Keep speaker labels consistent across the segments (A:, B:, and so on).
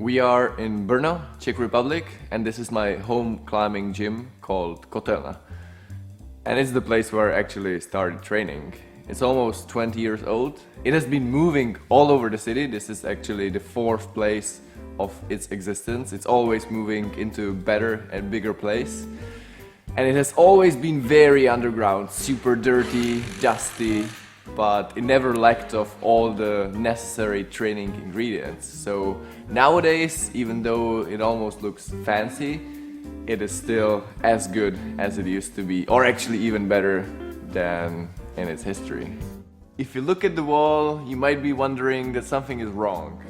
A: We are in Brno, Czech Republic, and this is my home climbing gym called Kotelna. And it's the place where I actually started training. It's almost 20 years old. It has been moving all over the city. This is actually the fourth place of its existence. It's always moving into a better and bigger place. And it has always been very underground, super dirty, dusty, but it never lacked of all the necessary training ingredients. So nowadays, even though it almost looks fancy, it is still as good as it used to be, or actually even better than in its history. If you look at the wall, you might be wondering that something is wrong,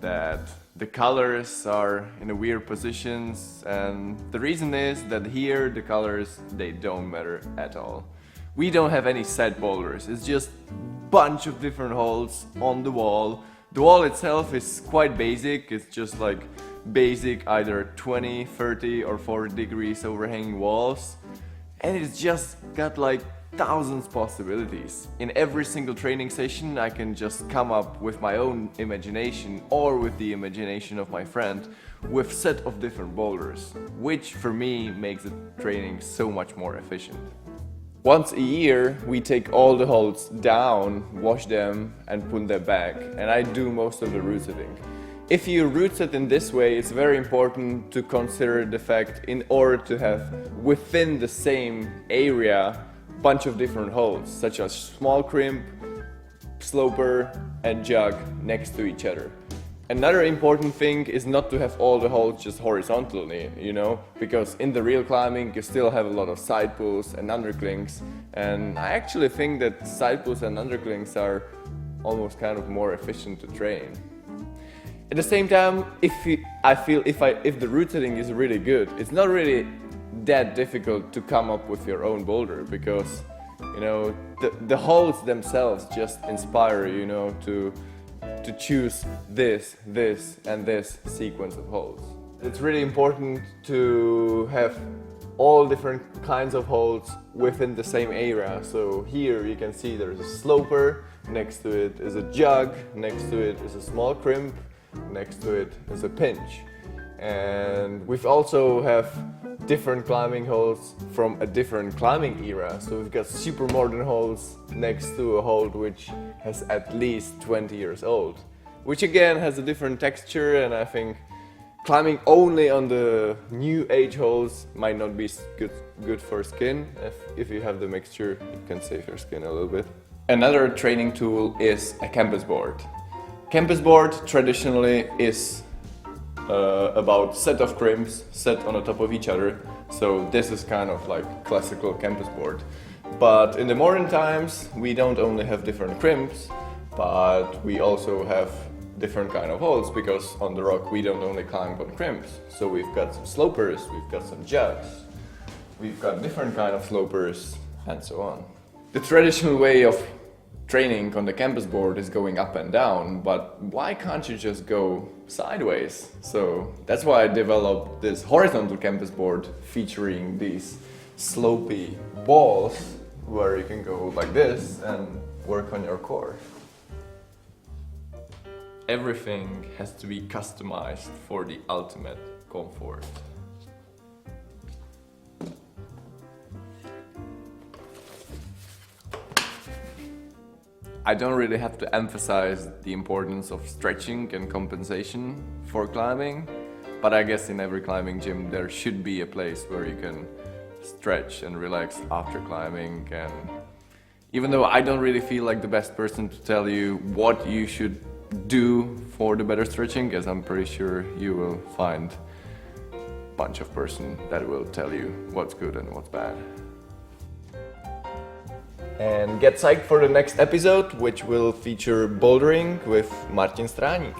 A: that the colors are in a weird positions, and the reason is that here the colors, they don't matter at all. We don't have any set boulders, it's just a bunch of different holes on the wall. The wall itself is quite basic, it's just like basic either 20, 30 or 40 degrees overhanging walls, and it's just got like thousands possibilities. In every single training session I can just come up with my own imagination or with the imagination of my friend with set of different boulders, which for me makes the training so much more efficient. Once a year we take all the holes down, wash them and put them back, and I do most of the root setting. If you root set in this way, it's very important to consider the fact in order to have within the same area bunch of different holes, such as small crimp, sloper and jug next to each other. Another important thing is not to have all the holes just horizontally, because in the real climbing you still have a lot of side pulls and underclings, and I actually think that side pulls and underclings are almost kind of more efficient to train. At the same time, if the root setting is really good, it's not really that difficult to come up with your own boulder, because the holes themselves just inspire you to choose this and this sequence of holes. It's really important to have all different kinds of holes within the same area. So here you can see there's a sloper, next to it is a jug, next to it is a small crimp, next to it is a pinch. And we also have different climbing holes from a different climbing era. So we've got super modern holes next to a hole which has at least 20 years old, which again has a different texture, and I think climbing only on the new age holes might not be good for skin. If you have the mixture, you can save your skin a little bit. Another training tool is a campus board. Campus board traditionally is about set of crimps set on the top of each other. So this is kind of like classical campus board. But in the modern times we don't only have different crimps, but we also have different kind of holes, because on the rock we don't only climb on crimps. So we've got some slopers, we've got some jugs, we've got different kind of slopers and so on. The traditional way of training on the campus board is going up and down, but why can't you just go sideways? So that's why I developed this horizontal campus board featuring these slopey walls where you can go like this and work on your core. Everything has to be customized for the ultimate comfort. I don't really have to emphasize the importance of stretching and compensation for climbing, but I guess in every climbing gym there should be a place where you can stretch and relax after climbing. And even though I don't really feel like the best person to tell you what you should do for the better stretching, as I'm pretty sure you will find a bunch of person that will tell you what's good and what's bad. And get psyched for the next episode, which will feature bouldering with Martin Stráník.